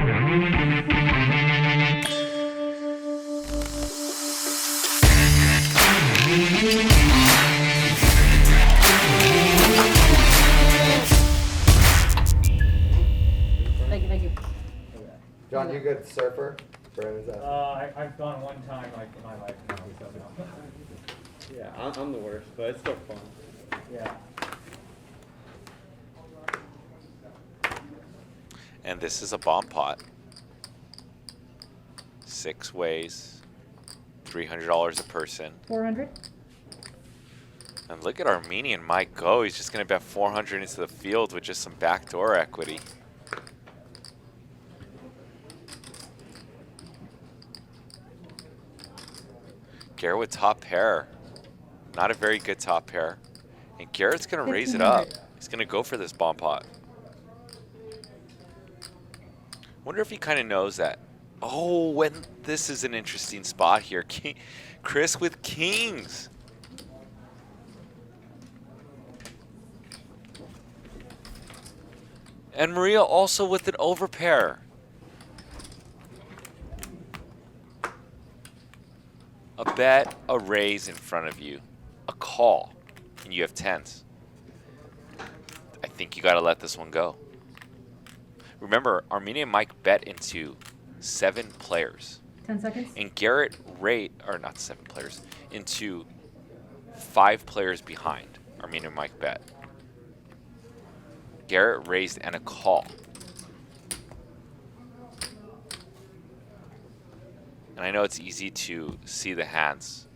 Thank you. John, you a good surfer? Brandon's asking. I've gone one time like in my life. Yeah, I'm the worst, but it's still fun. Yeah. And this is a bomb pot. 6 ways, $300 a person. 400. And look at Armenian Mike go. He's just going to bet 400 into the field with just some backdoor equity. Garrett with top pair. Not a very good top pair. And Garrett's going to raise it up. He's going to go for this bomb pot. Wonder if he kind of knows that. Oh, and this is an interesting spot here. Chris with kings. And Maria also with an overpair. A bet, a raise in front of you, a call, and you have tens. I think you got to let this one go. Remember, Armenian Mike bet into 7 players. 10 seconds. And Garrett or not 7 players, into 5 players behind Armenian Mike bet. Garrett raised and a call. And I know it's easy to see the hands,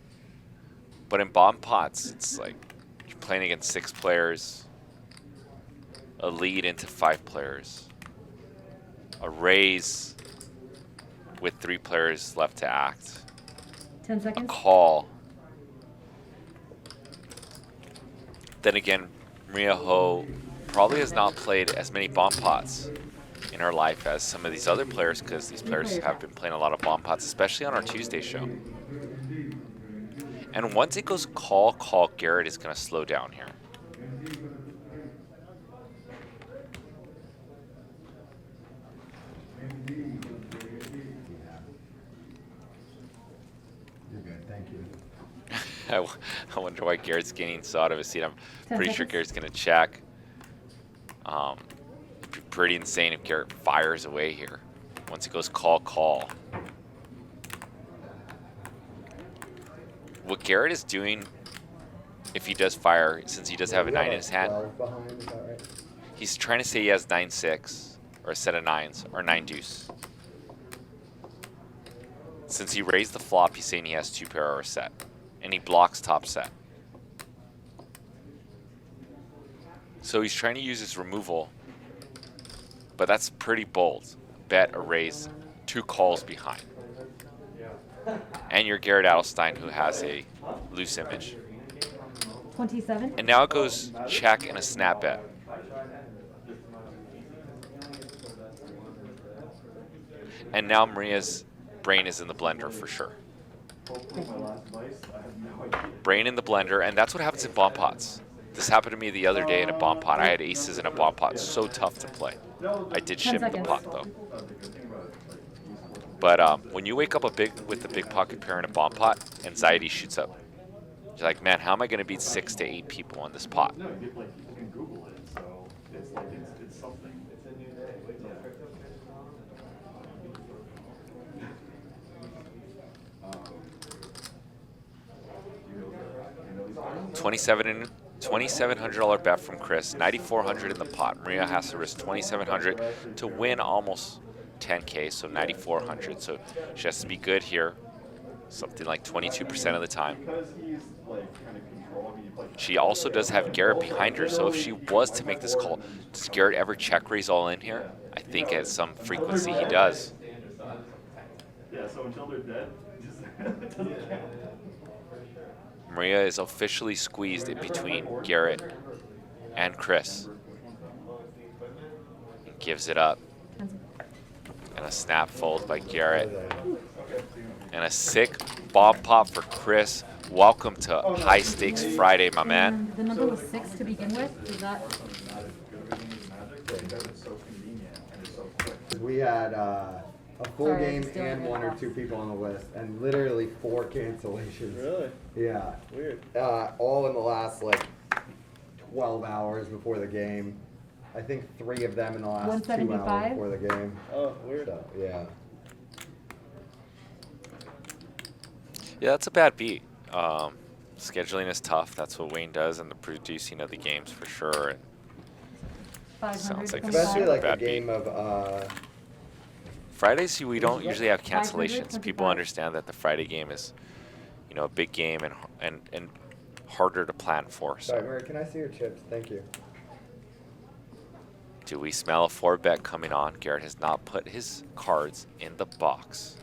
but in bomb pots, it's like you're playing against 6 players, a lead into 5 players, a raise with 3 players left to act, 10 a seconds. call. Then again, Maria Ho probably has not played as many bomb pots in her life as some of these other players, because these players have been playing a lot of bomb pots, especially on our Tuesday show. And once it goes call, Garrett is going to slow down here. You're good, thank you. I wonder why Garrett's gaining so out of his seat. I'm 10 pretty sure seconds. Garrett's going to check. It'd be pretty insane if Garrett fires away here. Once it goes call. What Garrett is doing, if he does fire, since he does have a 9 in his hand, Behind, is that right? he's trying to say he has 9-6, or a set of 9s, or 9 deuce. Since he raised the flop, he's saying he has 2 pair or a set. And he blocks top set. So he's trying to use his removal, but that's pretty bold. Bet, a raise, 2 calls behind. And you're Garrett Adelstein, who has a loose image. 27. And now it goes check and a snap bet. And now Maria's brain is in the blender for sure. Brain in the blender, and that's what happens in bomb pots. This happened to me the other day in a bomb pot. I had aces in a bomb pot. So tough to play. I did 10 ship the seconds. pot though. But when you wake up with a big pocket pair in a bomb pot, anxiety shoots up. You're like, man, how am I going to beat 6 to 8 people in this pot? No, you can Google it, so it's like it's something. It's a new day. Yeah. 2,700 bet from Chris, 9,400 in the pot. Maria has to risk 2,700 to win almost 10K, so 9,400. So she has to be good here, something like 22% of the time. Because he's like kind of controlling. She also does have Garrett behind her, so if she was to make this call, does Garrett ever check raise all in here? I think at some frequency he does. Yeah, so until they're dead, it doesn't count. Maria is officially squeezed in between Garrett and Chris. And gives it up. And a snap fold by Garrett. And a sick bomb pop for Chris. Welcome to High Stakes Friday, my man. And the number was 6 to begin with. Is that? It's so convenient and it's so quick. we had a full Sorry, I game just don't and get one or off. two people on the list, and literally 4 cancellations. Really? Yeah. Weird. All in the last like 12 hours before the game. I think 3 of them in the last 2 hours 175? before the game. Oh, weird. So, yeah. Yeah, that's a bad beat. Scheduling is tough. That's what Wayne does, and the producing of the games for sure. And 500. Sounds like a Especially super like a bad game beat. of Fridays, we don't usually have 500, cancellations. People 25. understand that the Friday game is, you know, a big game and harder to plan for. sorry, So, Murray, can I see your chips? Thank you. do we smell a 4-bet coming on? Garrett has not put his cards in the box.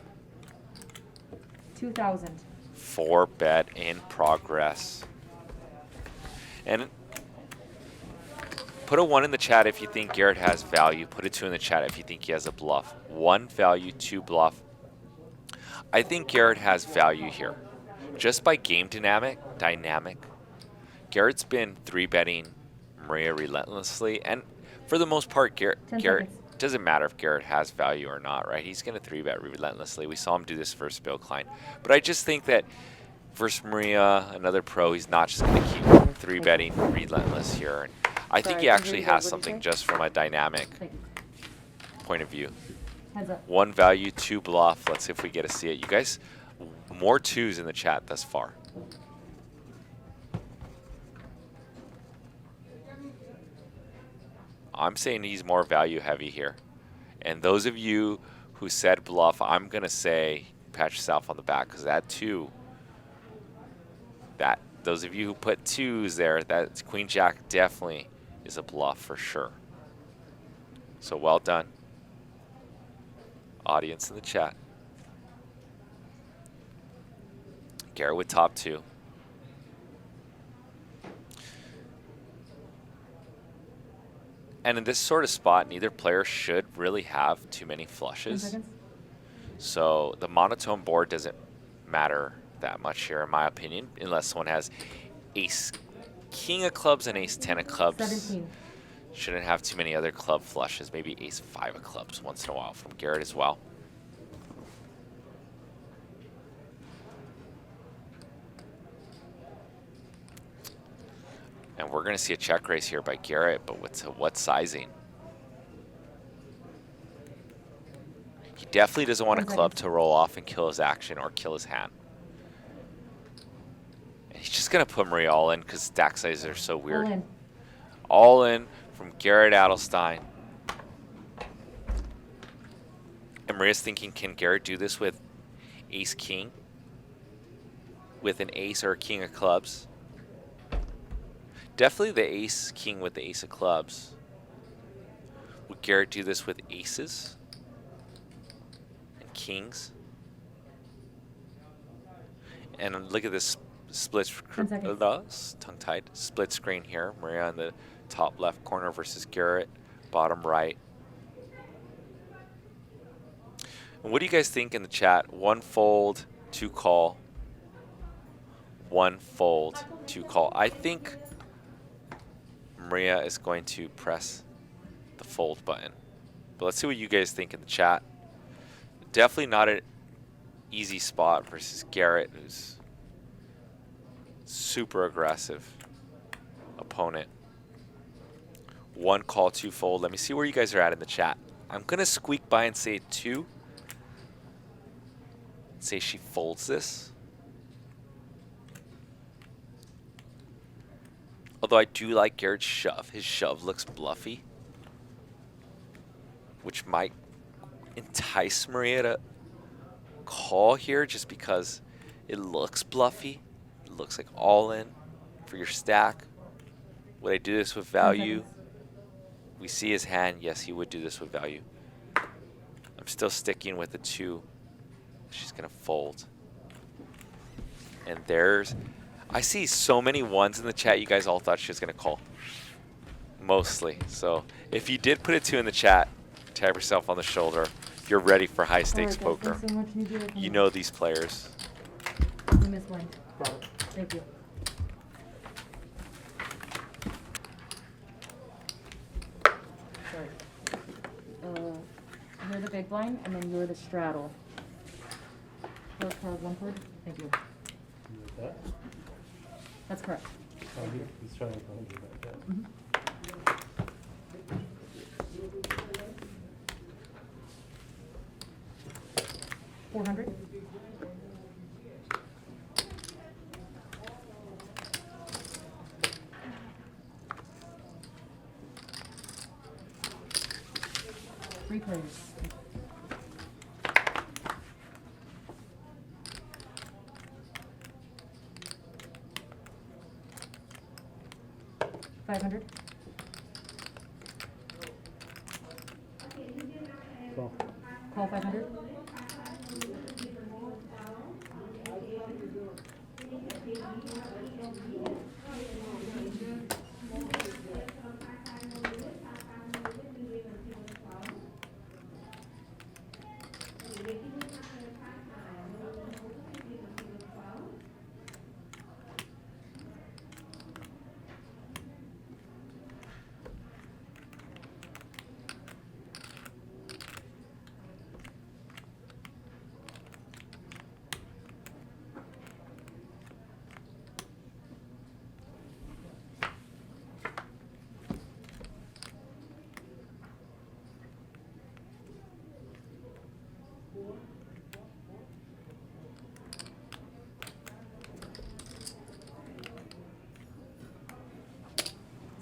2,000. 4-bet in progress. And put a 1 in the chat if you think Garrett has value. Put a 2 in the chat if you think he has a bluff. 1 value, 2 bluff. I think Garrett has value here. Just by game dynamic, Garrett's been 3-betting Maria relentlessly. And for the most part, 10 Garrett seconds. doesn't matter if Garrett has value or not, right? He's going to 3-bet relentlessly. We saw him do this versus Bill Klein. But I just think that versus Maria, another pro, he's not just going to keep 3-betting relentless here. And I think Sorry, he can actually you has repeat what something you just from a dynamic Thank you. point of view. Heads up. 1 value, 2 bluff. Let's see if we get to see it. You guys, more 2s in the chat thus far. I'm saying he's more value heavy here. And those of you who said bluff, I'm going to say pat yourself on the back because that 2, those of you who put 2s there, that Queen Jack definitely is a bluff for sure. So well done. Audience in the chat. Garrett with top 2. And in this sort of spot, neither player should really have too many 10 flushes. seconds. So the monotone board doesn't matter that much here, in my opinion, unless someone has ace king of clubs and ace 10 of clubs. 17. Shouldn't have too many other club flushes, maybe ace 5 of clubs once in a while from Garrett as well. And we're going to see a check raise here by Garrett, but what sizing? He definitely doesn't want a 10 club seconds. to roll off and kill his action or kill his hand. And he's just going to put Maria all in because stack sizes are so weird. All in. All in from Garrett Adelstein. And Maria's thinking, can Garrett do this with ace king? With an ace or a king of clubs? Definitely the ace king with the ace of clubs. Would Garrett do this with aces and kings? And look at this split 10 seconds. tongue-tied split screen here. Maria in the top left corner versus Garrett bottom right. And what do you guys think in the chat? 1 fold, 2 call. 1 fold, 2 call. I think Maria is going to press the fold button. But let's see what you guys think in the chat. Definitely not an easy spot versus Garrett, who's super aggressive opponent. 1 call, 2 fold. Let me see where you guys are at in the chat. I'm going to squeak by and say 2. Say she folds this. Although I do like Garrett's shove. His shove looks bluffy, which might entice Maria to call here just because it looks bluffy. It looks like all in for your stack. Would I do this with 10 value? seconds. We see his hand. Yes, he would do this with value. I'm still sticking with the 2. She's going to fold. And there's... I see so many 1s in the chat. You guys all thought she was going to call. Mostly. So if you did put a 2 in the chat, tap yourself on the shoulder. You're ready for high stakes All right, guys, poker. thanks so much. Need to You know these players. You missed one. Thank you. Sorry. You're the big blind, and then you're the straddle. Short card, 1 card. Thank you. That? That's correct. He's trying to find you like that. Mhm. 400. Three players. 500. Call. Call 500.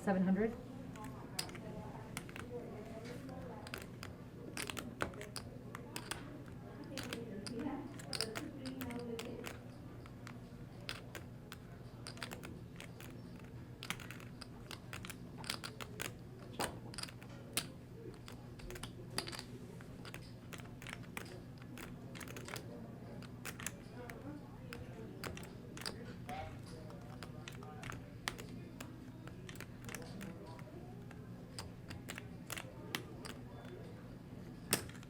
$700.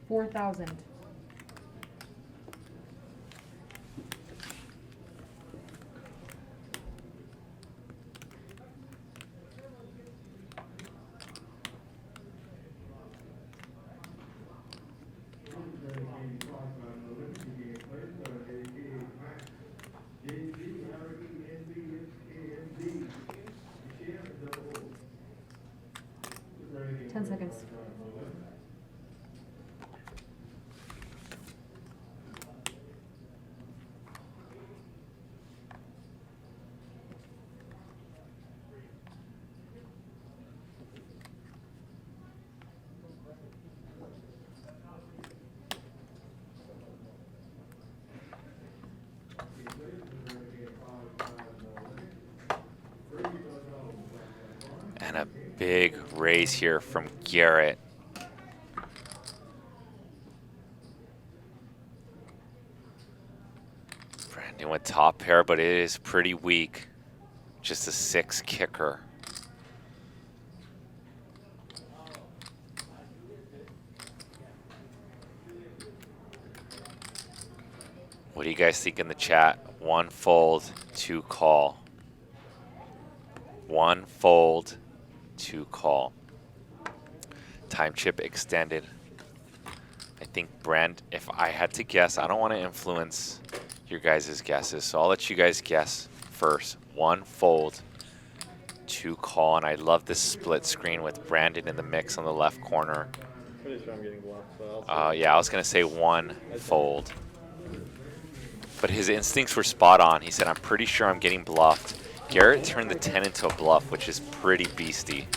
$4,000. Ten seconds. And a big raise here from Garrett. Brandon with top pair, but it is pretty weak. Just a 6 kicker. What do you guys think in the chat? 1 fold, 2 call. 1 fold, 2 call. Time chip extended. I think if I had to guess, I don't want to influence your guys' guesses, so I'll let you guys guess first. 1 fold, 2 call, and I love this split screen with Brandon in the mix on the left corner. Pretty sure I'm getting bluffed, so I'll Yeah, I was gonna say 1 fold, but his instincts were spot on. He said, "I'm pretty sure I'm getting bluffed." Garrett turned the 10 into a bluff, which is pretty beastie.